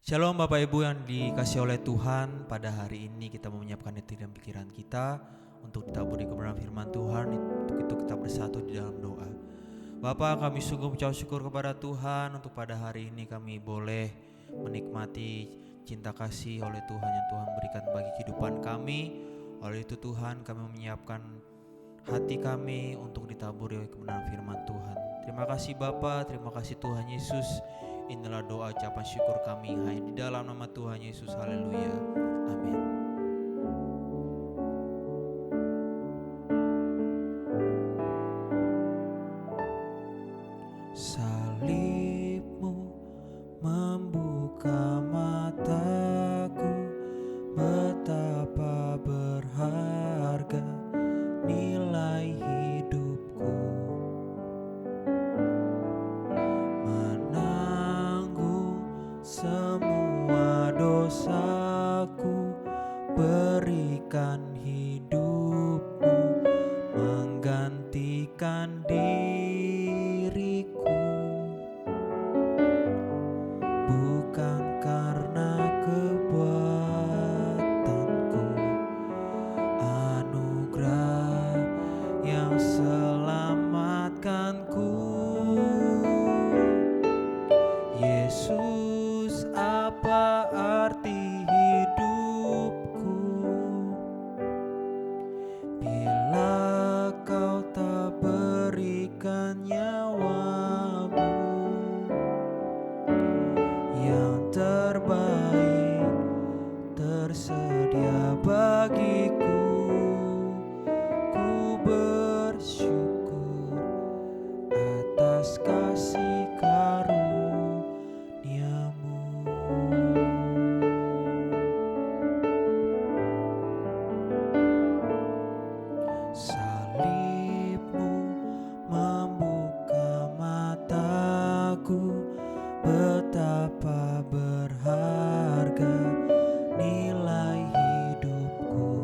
Shalom Bapak Ibu yang dikasih oleh Tuhan. Pada hari ini kita mau menyiapkan hati dan pikiran kita untuk ditaburi kebenaran firman Tuhan. Untuk itu kita bersatu di dalam doa. Bapak, kami sungguh mengucap syukur kepada Tuhan untuk pada hari ini kami boleh menikmati cinta kasih oleh Tuhan yang Tuhan berikan bagi kehidupan kami. Oleh itu Tuhan, kami menyiapkan hati kami untuk ditaburi oleh kebenaran firman Tuhan. Terima kasih Bapa, terima kasih Tuhan Yesus. Inilah doa ucapan syukur kami hanya di dalam nama Tuhan Yesus. Haleluya. Amin. Salibmu membuka mataku, betapa berharga nilai hidupku, menanggung semua dosaku, berikan hidupmu menggantikan diriku, bukan karena kebuatanku, anugerah yang selamatkanku. Yesus, apa arti hidupku bila kau tak berikan nyawamu yang terbaik tersedia bagiku. Ku bersyukur atas kasih karunia-Mu. Salibmu membuka mataku, betapa berharga nilai hidupku,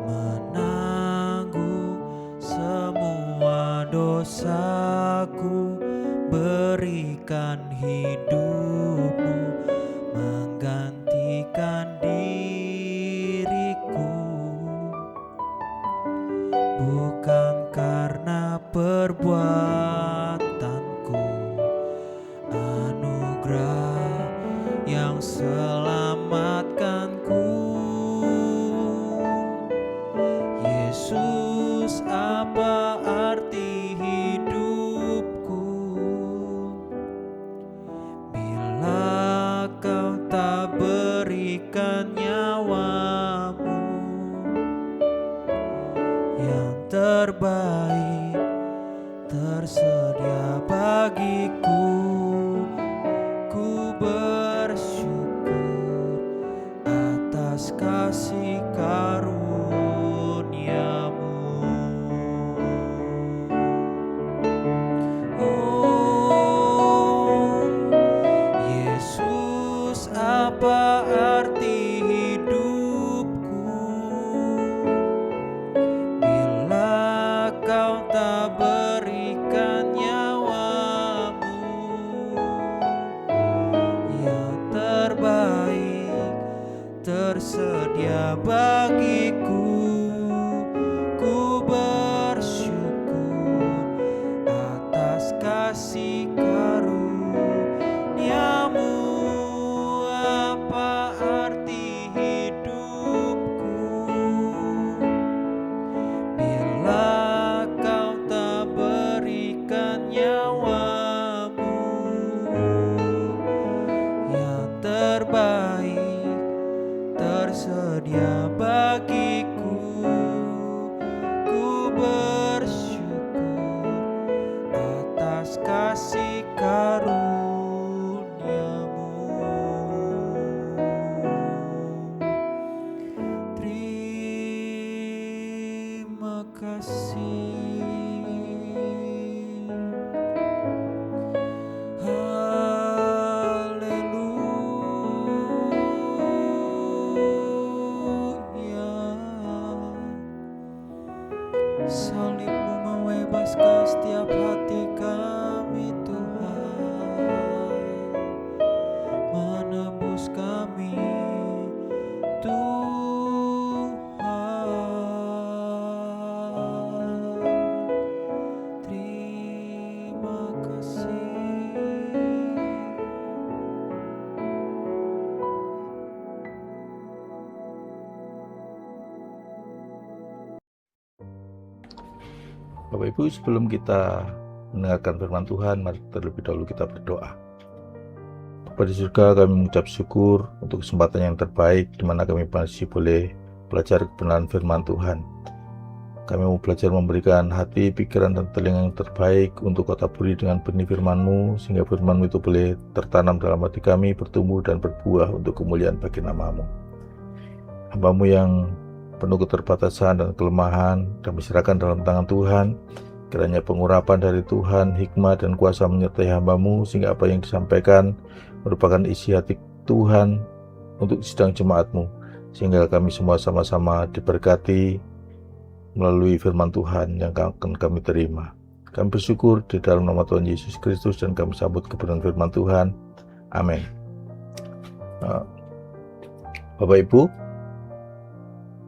menanggung semua dosaku, berikan hidupmu menggantikan diriku, bukan karena perbuatanku, anugerah yang selamatkanku. Yesus, apa arti hidupku bila kau tak berikan nyawamu yang terbaik tersedia bagiku. Ku bersyukur atas kasih karunia-Mu. Oh Yesus, apa arti hidupku bila kau tak berikan nyawamu yang terbaik tersedia bagiku. Ku bersyukur atas kasih karunia-Mu. Apa arti hidupku bila kau tak berikan nyawamu yang terbaik tersedia bagiku. Bapak Ibu, sebelum kita mendengarkan firman Tuhan, mari terlebih dahulu kita berdoa. Bapa di surga, kami mengucap syukur untuk kesempatan yang terbaik di mana kami masih boleh belajar kebenaran firman Tuhan. Kami mau belajar memberikan hati, pikiran, dan telinga yang terbaik untuk kau taburi dengan benih firman-Mu, sehingga firman-Mu itu boleh tertanam dalam hati kami, bertumbuh dan berbuah untuk kemuliaan bagi nama-Mu. Hamba-Mu yang penuh keterbatasan dan kelemahan, kami serahkan dalam tangan Tuhan. Kiranya pengurapan dari Tuhan, hikmat dan kuasa menyertai hamba-Mu, sehingga apa yang disampaikan merupakan isi hati Tuhan untuk sidang jemaat-Mu, sehingga kami semua sama-sama diberkati melalui firman Tuhan yang akan kami terima. Kami bersyukur di dalam nama Tuhan Yesus Kristus dan kami sambut kebenaran firman Tuhan. Amin. Bapak Ibu,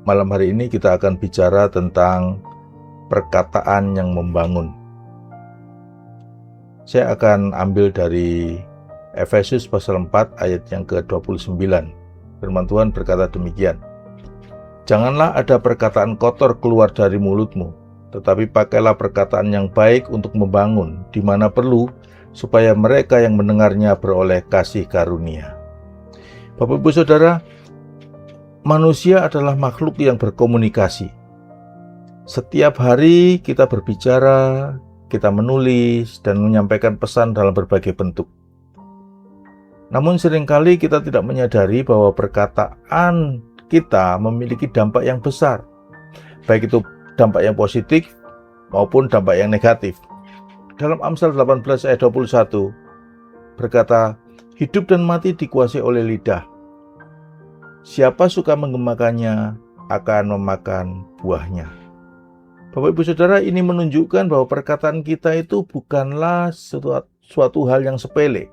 malam hari ini kita akan bicara tentang perkataan yang membangun. Saya akan ambil dari Efesus pasal 4 ayat yang ke-29. Firman Tuhan berkata demikian. Janganlah ada perkataan kotor keluar dari mulutmu, tetapi pakailah perkataan yang baik untuk membangun, di mana perlu, supaya mereka yang mendengarnya beroleh kasih karunia. Bapak Ibu Saudara, manusia adalah makhluk yang berkomunikasi. Setiap hari kita berbicara, kita menulis, dan menyampaikan pesan dalam berbagai bentuk. Namun seringkali kita tidak menyadari bahwa perkataan kita memiliki dampak yang besar, baik itu dampak yang positif maupun dampak yang negatif. Dalam Amsal 18 ayat 21 berkata, hidup dan mati dikuasai oleh lidah. Siapa suka menggemakannya akan memakan buahnya. Bapak Ibu Saudara, ini menunjukkan bahwa perkataan kita itu bukanlah suatu hal yang sepele.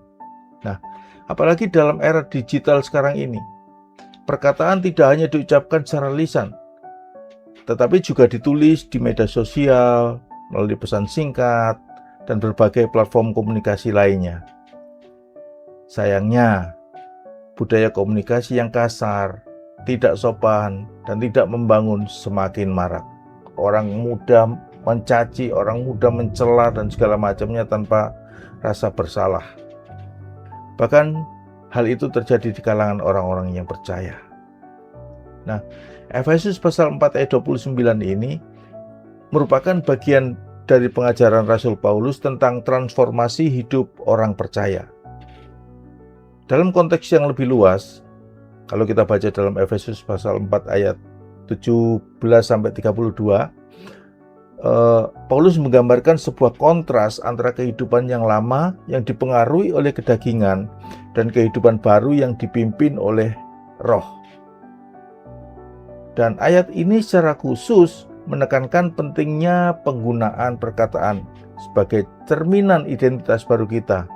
Nah, apalagi dalam era digital sekarang ini. Perkataan tidak hanya diucapkan secara lisan, tetapi juga ditulis di media sosial, melalui pesan singkat, dan berbagai platform komunikasi lainnya. Sayangnya, budaya komunikasi yang kasar, tidak sopan, dan tidak membangun semakin marak. Orang mudah mencaci, orang mudah mencela, dan segala macamnya tanpa rasa bersalah. Bahkan, hal itu terjadi di kalangan orang-orang yang percaya. Nah, Efesus pasal 4 ayat 29 ini merupakan bagian dari pengajaran Rasul Paulus tentang transformasi hidup orang percaya. Dalam konteks yang lebih luas, kalau kita baca dalam Efesus pasal 4 ayat 17-32, Paulus menggambarkan sebuah kontras antara kehidupan yang lama yang dipengaruhi oleh kedagingan dan kehidupan baru yang dipimpin oleh roh. Dan ayat ini secara khusus menekankan pentingnya penggunaan perkataan sebagai cerminan identitas baru kita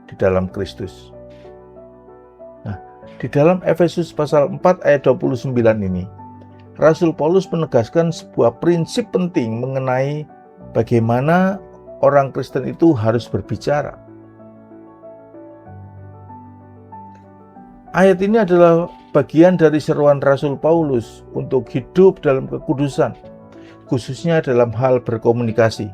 di dalam Kristus. Nah, di dalam Efesus pasal 4 ayat 29 ini, Rasul Paulus menegaskan sebuah prinsip penting mengenai bagaimana orang Kristen itu harus berbicara. Ayat ini adalah bagian dari seruan Rasul Paulus untuk hidup dalam kekudusan, khususnya dalam hal berkomunikasi.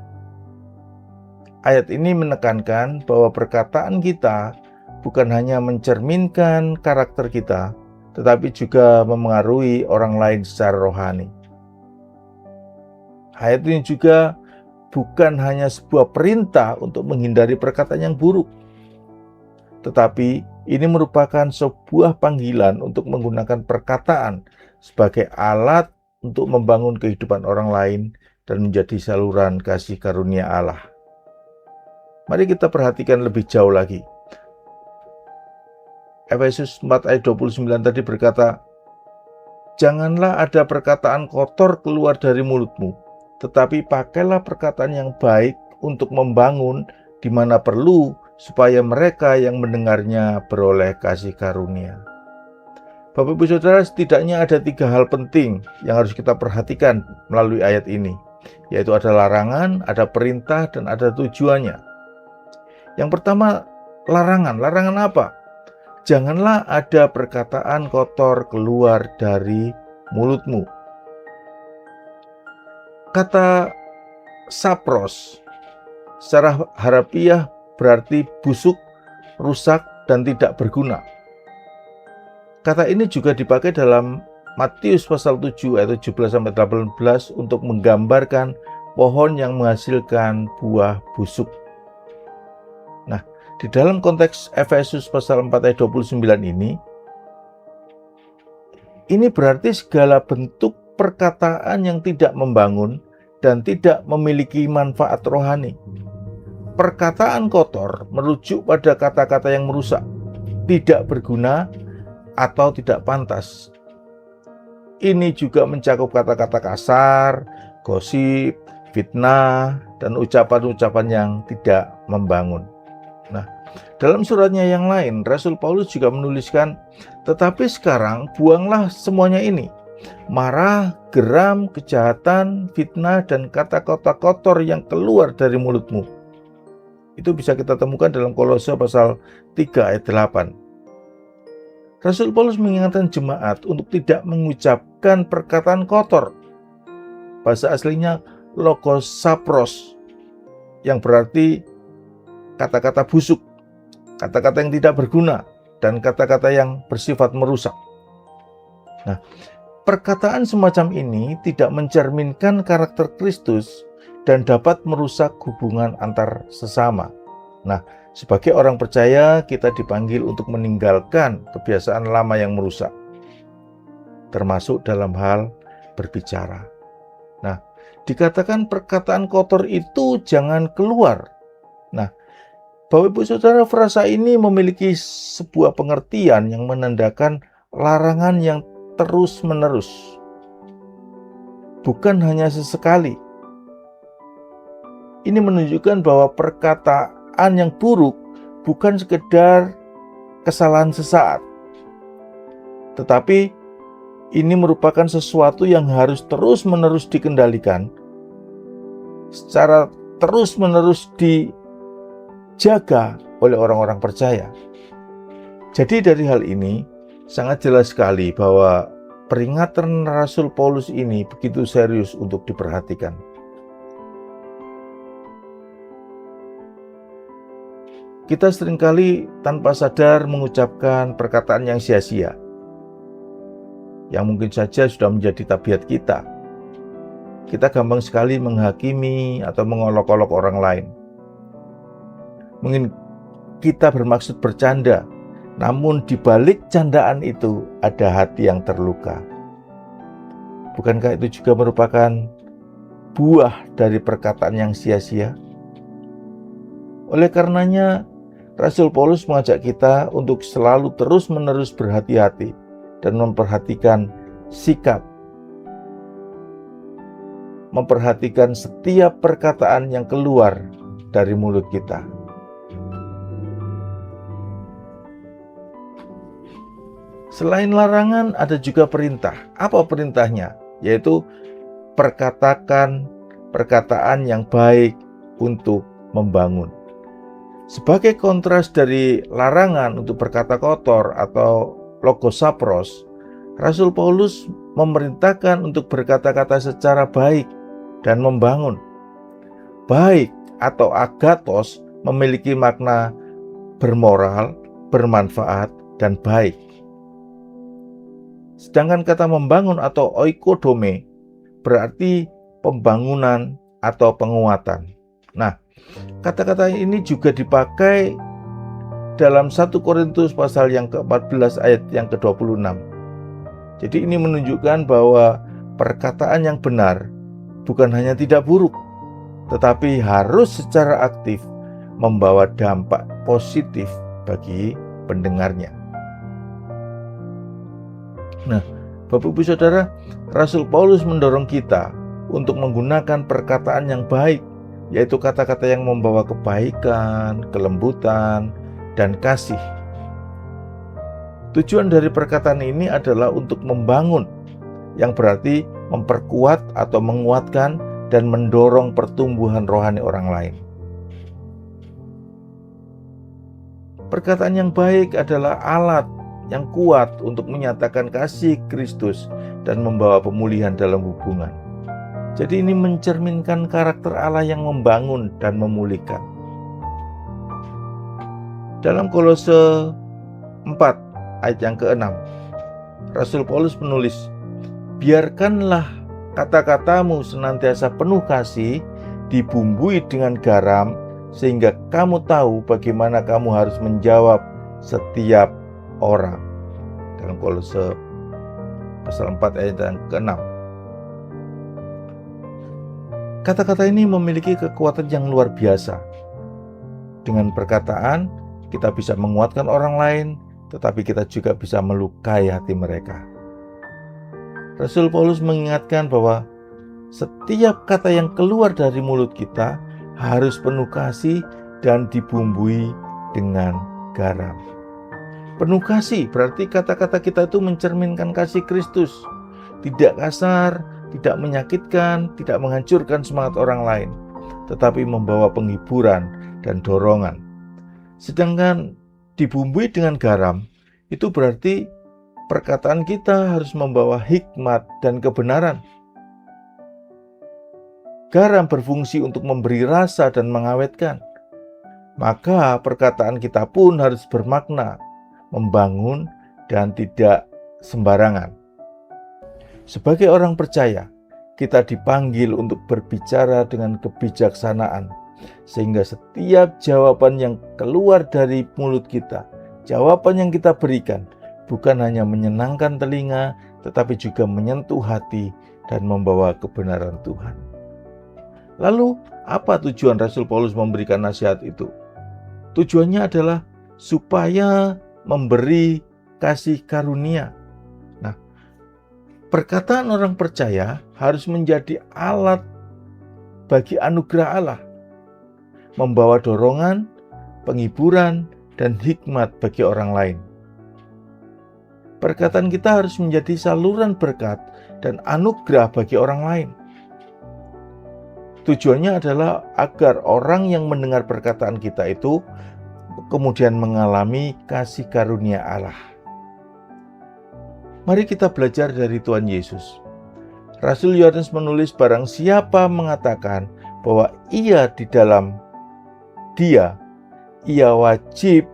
Ayat ini menekankan bahwa perkataan kita bukan hanya mencerminkan karakter kita, tetapi juga memengaruhi orang lain secara rohani. Ayat ini juga bukan hanya sebuah perintah untuk menghindari perkataan yang buruk, tetapi ini merupakan sebuah panggilan untuk menggunakan perkataan sebagai alat untuk membangun kehidupan orang lain dan menjadi saluran kasih karunia Allah. Mari kita perhatikan lebih jauh lagi. Efesus 4 ayat 29 tadi berkata, janganlah ada perkataan kotor keluar dari mulutmu, tetapi pakailah perkataan yang baik untuk membangun di mana perlu, supaya mereka yang mendengarnya beroleh kasih karunia. Bapak Ibu Saudara, setidaknya ada 3 hal penting yang harus kita perhatikan melalui ayat ini, yaitu ada larangan, ada perintah, dan ada tujuannya. Yang pertama, larangan. Larangan apa? Janganlah ada perkataan kotor keluar dari mulutmu. Kata sapros secara harafiah berarti busuk, rusak, dan tidak berguna. Kata ini juga dipakai dalam Matius pasal 7 ayat 17-18 untuk menggambarkan pohon yang menghasilkan buah busuk. Nah, di dalam konteks Efesus pasal 4 ayat 29 ini berarti segala bentuk perkataan yang tidak membangun dan tidak memiliki manfaat rohani. Perkataan kotor merujuk pada kata-kata yang merusak, tidak berguna, atau tidak pantas. Ini juga mencakup kata-kata kasar, gosip, fitnah, dan ucapan-ucapan yang tidak membangun. Nah, dalam suratnya yang lain, Rasul Paulus juga menuliskan, tetapi sekarang buanglah semuanya ini. Marah, geram, kejahatan, fitnah, dan kata-kata kotor yang keluar dari mulutmu. Itu bisa kita temukan dalam Kolose pasal 3 ayat 8. Rasul Paulus mengingatkan jemaat untuk tidak mengucapkan perkataan kotor. Bahasa aslinya logosapros, yang berarti kata-kata busuk, kata-kata yang tidak berguna, dan kata-kata yang bersifat merusak. Nah, perkataan semacam ini tidak mencerminkan karakter Kristus dan dapat merusak hubungan antar sesama. Nah, sebagai orang percaya, kita dipanggil untuk meninggalkan kebiasaan lama yang merusak, termasuk dalam hal berbicara. Nah, dikatakan perkataan kotor itu jangan keluar. Nah, Bapak Ibu Saudara, frasa ini memiliki sebuah pengertian yang menandakan larangan yang terus-menerus, bukan hanya sesekali. Ini menunjukkan bahwa perkataan yang buruk bukan sekedar kesalahan sesaat, tetapi ini merupakan sesuatu yang harus terus-menerus dikendalikan, secara terus-menerus dijaga oleh orang-orang percaya. Jadi dari hal ini sangat jelas sekali bahwa peringatan Rasul Paulus ini begitu serius untuk diperhatikan. Kita seringkali tanpa sadar mengucapkan perkataan yang sia-sia, yang mungkin saja sudah menjadi tabiat kita. Kita gampang sekali menghakimi atau mengolok-olok orang lain. Mungkin kita bermaksud bercanda, namun di balik candaan itu ada hati yang terluka. Bukankah itu juga merupakan buah dari perkataan yang sia-sia? Oleh karenanya, Rasul Paulus mengajak kita untuk selalu terus-menerus berhati-hati dan memperhatikan sikap, memperhatikan setiap perkataan yang keluar dari mulut kita. Selain larangan, ada juga perintah. Apa perintahnya? Yaitu perkatakan perkataan yang baik untuk membangun. Sebagai kontras dari larangan untuk berkata kotor atau logosapros, Rasul Paulus memerintahkan untuk berkata-kata secara baik dan membangun. Baik atau agathos memiliki makna bermoral, bermanfaat, dan baik. Sedangkan kata membangun atau oikodome berarti pembangunan atau penguatan. Nah, kata-kata ini juga dipakai dalam 1 Korintus pasal yang ke-14 ayat yang ke-26. Jadi ini menunjukkan bahwa perkataan yang benar bukan hanya tidak buruk, tetapi harus secara aktif membawa dampak positif bagi pendengarnya. Nah, Bapak Ibu Saudara, Rasul Paulus mendorong kita untuk menggunakan perkataan yang baik, yaitu kata-kata yang membawa kebaikan, kelembutan, dan kasih. Tujuan dari perkataan ini adalah untuk membangun, yang berarti memperkuat atau menguatkan dan mendorong pertumbuhan rohani orang lain. Perkataan yang baik adalah alat yang kuat untuk menyatakan kasih Kristus dan membawa pemulihan dalam hubungan. Jadi ini mencerminkan karakter Allah yang membangun dan memulihkan. Dalam Kolose 4 ayat yang ke-6, Rasul Paulus menulis, "Biarkanlah kata-katamu senantiasa penuh kasih, dibumbui dengan garam, sehingga kamu tahu bagaimana kamu harus menjawab setiap orang." Dalam Kolose pasal 4 ayat yang ke-6. Kata-kata ini memiliki kekuatan yang luar biasa. Dengan perkataan, kita bisa menguatkan orang lain, tetapi kita juga bisa melukai hati mereka. Rasul Paulus mengingatkan bahwa setiap kata yang keluar dari mulut kita harus penuh kasih dan dibumbui dengan garam. Penuh kasih berarti kata-kata kita itu mencerminkan kasih Kristus. Tidak kasar, tidak menyakitkan, tidak menghancurkan semangat orang lain, tetapi membawa penghiburan dan dorongan. Sedangkan dibumbui dengan garam, itu berarti perkataan kita harus membawa hikmat dan kebenaran. Garam berfungsi untuk memberi rasa dan mengawetkan. Maka perkataan kita pun harus bermakna, membangun, dan tidak sembarangan. Sebagai orang percaya, kita dipanggil untuk berbicara dengan kebijaksanaan, sehingga setiap jawaban yang keluar dari mulut kita, jawaban yang kita berikan, bukan hanya menyenangkan telinga, tetapi juga menyentuh hati dan membawa kebenaran Tuhan. Lalu, apa tujuan Rasul Paulus memberikan nasihat itu? Tujuannya adalah supaya memberi kasih karunia. Nah, perkataan orang percaya harus menjadi alat bagi anugerah Allah, membawa dorongan, penghiburan, dan hikmat bagi orang lain. Perkataan kita harus menjadi saluran berkat dan anugerah bagi orang lain. Tujuannya adalah agar orang yang mendengar perkataan kita itu kemudian mengalami kasih karunia Allah. Mari kita belajar dari Tuhan Yesus. Rasul Yohanes menulis, barang siapa mengatakan bahwa ia di dalam Dia, ia wajib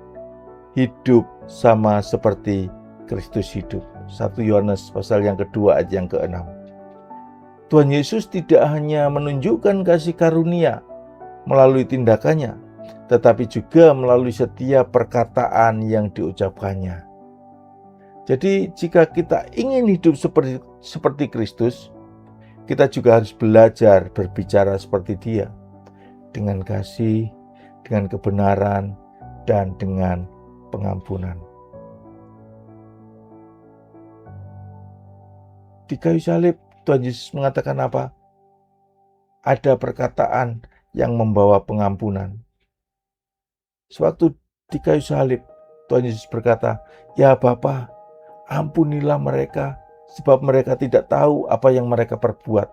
hidup sama seperti Kristus hidup. 1 Yohanes pasal yang kedua ayat yang ke-6. Tuhan Yesus tidak hanya menunjukkan kasih karunia melalui tindakannya, tetapi juga melalui setiap perkataan yang diucapkannya. Jadi jika kita ingin hidup seperti Kristus, kita juga harus belajar berbicara seperti Dia, dengan kasih, dengan kebenaran, dan dengan pengampunan. Di kayu salib, Tuhan Yesus mengatakan apa? Ada perkataan yang membawa pengampunan. Sewaktu di kayu salib, Tuhan Yesus berkata, "Ya Bapa, ampunilah mereka, sebab mereka tidak tahu apa yang mereka perbuat."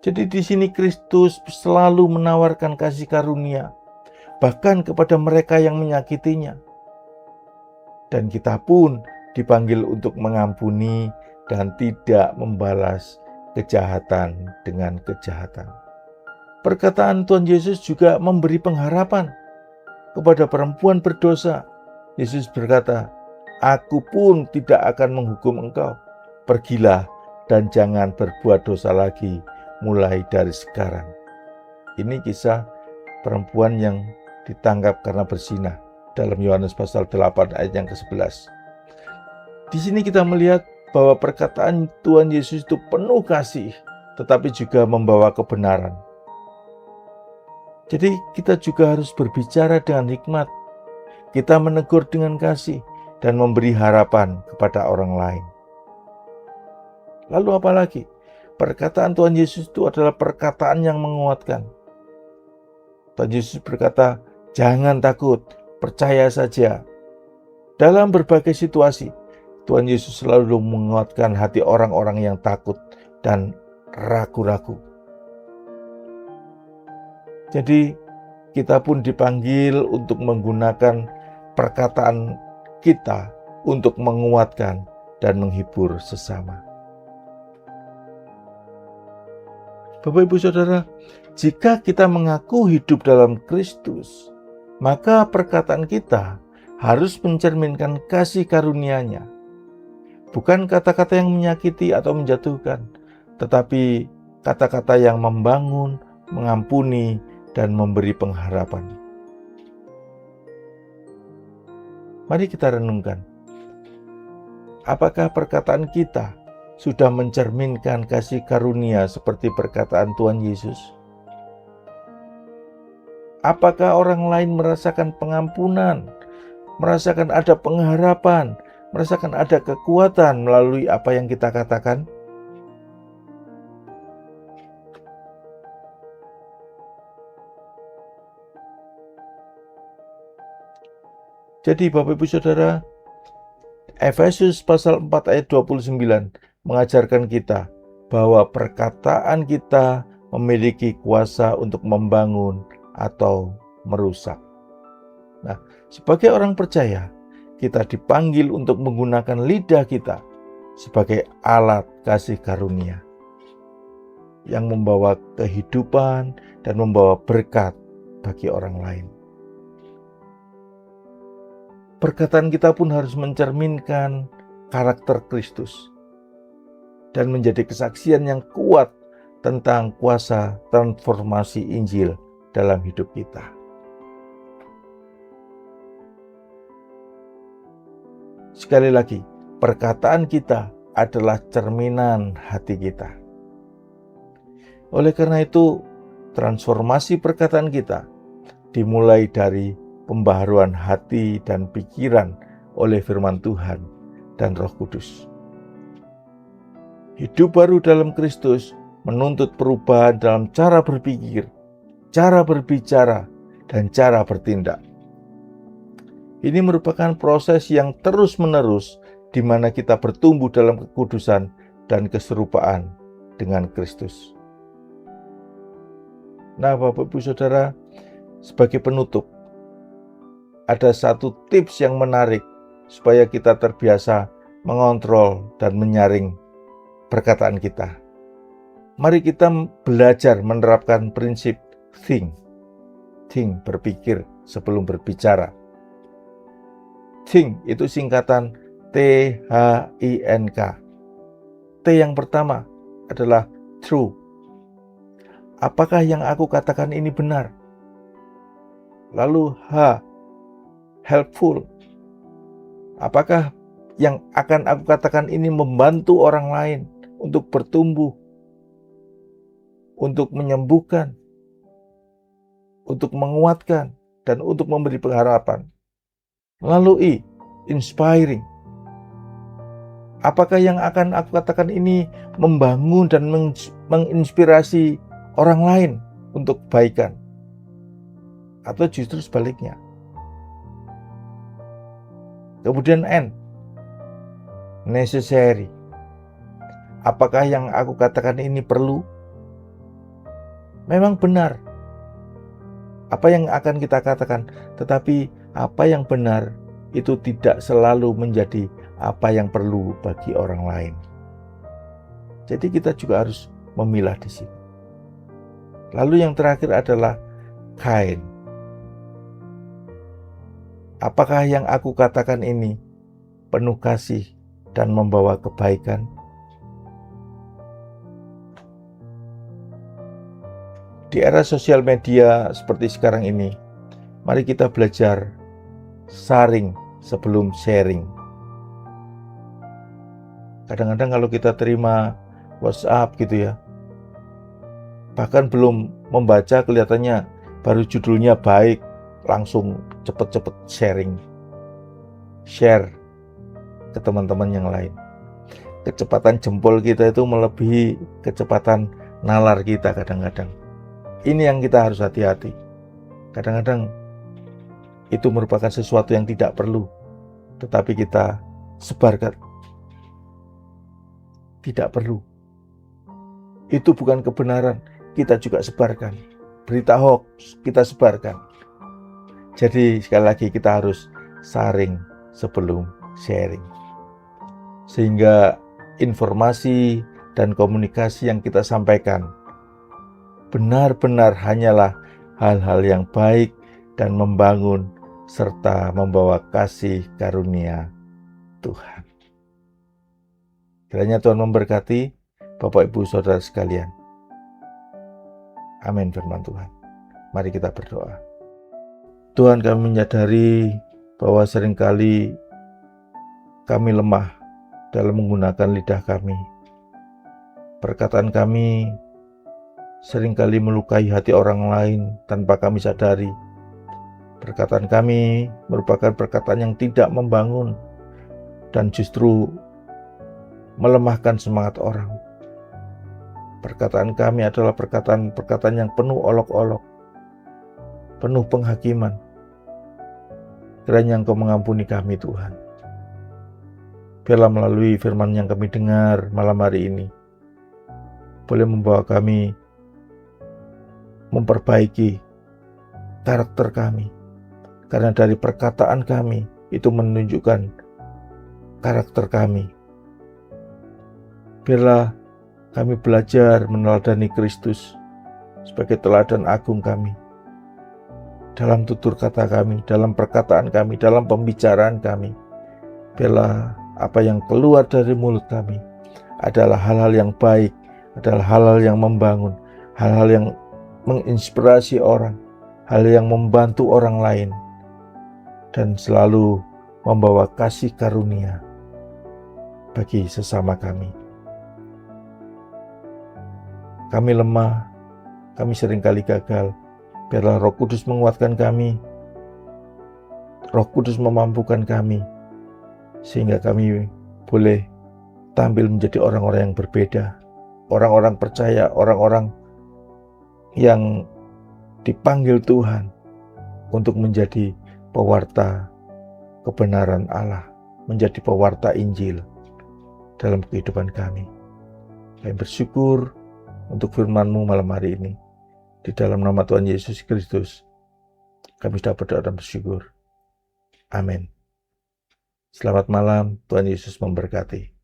Jadi di sini Kristus selalu menawarkan kasih karunia, bahkan kepada mereka yang menyakitinya. Dan kita pun dipanggil untuk mengampuni dan tidak membalas kejahatan dengan kejahatan. Perkataan Tuhan Yesus juga memberi pengharapan kepada perempuan berdosa. Yesus berkata, "Aku pun tidak akan menghukum engkau. Pergilah dan jangan berbuat dosa lagi mulai dari sekarang." Ini kisah perempuan yang ditangkap karena berzina dalam Yohanes pasal 8 ayat yang ke-11. Di sini kita melihat bahwa perkataan Tuhan Yesus itu penuh kasih, tetapi juga membawa kebenaran. Jadi kita juga harus berbicara dengan hikmat. Kita menegur dengan kasih dan memberi harapan kepada orang lain. Lalu apa lagi? Perkataan Tuhan Yesus itu adalah perkataan yang menguatkan. Tuhan Yesus berkata, "Jangan takut, percaya saja." Dalam berbagai situasi, Tuhan Yesus selalu menguatkan hati orang-orang yang takut dan ragu-ragu. Jadi kita pun dipanggil untuk menggunakan perkataan kita untuk menguatkan dan menghibur sesama. Bapak Ibu Saudara, jika kita mengaku hidup dalam Kristus, maka perkataan kita harus mencerminkan kasih karunia-Nya. Bukan kata-kata yang menyakiti atau menjatuhkan, tetapi kata-kata yang membangun, mengampuni, dan memberi pengharapan. Mari kita renungkan. Apakah perkataan kita sudah mencerminkan kasih karunia seperti perkataan Tuhan Yesus? Apakah orang lain merasakan pengampunan, merasakan ada pengharapan, merasakan ada kekuatan melalui apa yang kita katakan? Jadi Bapak Ibu Saudara, Efesus pasal 4 ayat 29 mengajarkan kita bahwa perkataan kita memiliki kuasa untuk membangun atau merusak. Nah, sebagai orang percaya, kita dipanggil untuk menggunakan lidah kita sebagai alat kasih karunia yang membawa kehidupan dan membawa berkat bagi orang lain. Perkataan kita pun harus mencerminkan karakter Kristus dan menjadi kesaksian yang kuat tentang kuasa transformasi Injil dalam hidup kita. Sekali lagi, perkataan kita adalah cerminan hati kita. Oleh karena itu, transformasi perkataan kita dimulai dari pembaharuan hati dan pikiran oleh firman Tuhan dan Roh Kudus. Hidup baru dalam Kristus menuntut perubahan dalam cara berpikir, cara berbicara, dan cara bertindak. Ini merupakan proses yang terus-menerus di mana kita bertumbuh dalam kekudusan dan keserupaan dengan Kristus. Nah, Bapak Ibu Saudara, sebagai penutup, ada satu tips yang menarik supaya kita terbiasa mengontrol dan menyaring perkataan kita. Mari kita belajar menerapkan prinsip think, berpikir sebelum berbicara. Think itu singkatan THINK. T yang pertama adalah true. Apakah yang aku katakan ini benar? Lalu H, helpful. Apakah yang akan aku katakan ini membantu orang lain untuk bertumbuh, untuk menyembuhkan, untuk menguatkan, dan untuk memberi pengharapan? Lalu I, inspiring. Apakah yang akan aku katakan ini membangun dan menginspirasi orang lain untuk kebaikan? Atau justru sebaliknya? Kemudian N, necessary. Apakah yang aku katakan ini perlu? Memang benar apa yang akan kita katakan, tetapi apa yang benar itu tidak selalu menjadi apa yang perlu bagi orang lain. Jadi kita juga harus memilah di sini. Lalu yang terakhir adalah kind. Apakah yang aku katakan ini penuh kasih dan membawa kebaikan? Di era sosial media seperti sekarang ini, mari kita belajar saring sebelum sharing. Kadang-kadang kalau kita terima WhatsApp gitu ya, bahkan belum membaca kelihatannya baru judulnya baik, langsung cepet-cepet sharing, share ke teman-teman yang lain. Kecepatan jempol kita itu melebihi kecepatan nalar kita kadang-kadang. Ini yang kita harus hati-hati. Kadang-kadang itu merupakan sesuatu yang tidak perlu, tetapi kita sebarkan. Tidak perlu. Itu bukan kebenaran, kita juga sebarkan. Berita hoax kita sebarkan. Jadi sekali lagi kita harus saring sebelum sharing. Sehingga informasi dan komunikasi yang kita sampaikan benar-benar hanyalah hal-hal yang baik dan membangun serta membawa kasih karunia Tuhan. Kiranya Tuhan memberkati Bapak Ibu Saudara sekalian. Amin firman Tuhan. Mari kita berdoa. Tuhan, kami menyadari bahwa seringkali kami lemah dalam menggunakan lidah kami. Perkataan kami seringkali melukai hati orang lain tanpa kami sadari. Perkataan kami merupakan perkataan yang tidak membangun dan justru melemahkan semangat orang. Perkataan kami adalah perkataan-perkataan yang penuh olok-olok, penuh penghakiman. Kiranya Engkau mengampuni kami Tuhan. Biarlah melalui firman yang kami dengar malam hari ini, boleh membawa kami memperbaiki karakter kami. Karena dari perkataan kami itu menunjukkan karakter kami. Biarlah kami belajar meneladani Kristus sebagai teladan agung kami. Dalam tutur kata kami, dalam perkataan kami, dalam pembicaraan kami. Biarlah apa yang keluar dari mulut kami adalah hal-hal yang baik, adalah hal-hal yang membangun, hal-hal yang menginspirasi orang, hal yang membantu orang lain, dan selalu membawa kasih karunia bagi sesama kami. Kami lemah, kami seringkali gagal. Biarlah Roh Kudus menguatkan kami, Roh Kudus memampukan kami, sehingga kami boleh tampil menjadi orang-orang yang berbeda, orang-orang percaya, orang-orang yang dipanggil Tuhan untuk menjadi pewarta kebenaran Allah, menjadi pewarta Injil dalam kehidupan kami. Kami bersyukur untuk firman-Mu malam hari ini. Di dalam nama Tuhan Yesus Kristus, kami sudah berdoa dan bersyukur. Amin. Selamat malam, Tuhan Yesus memberkati.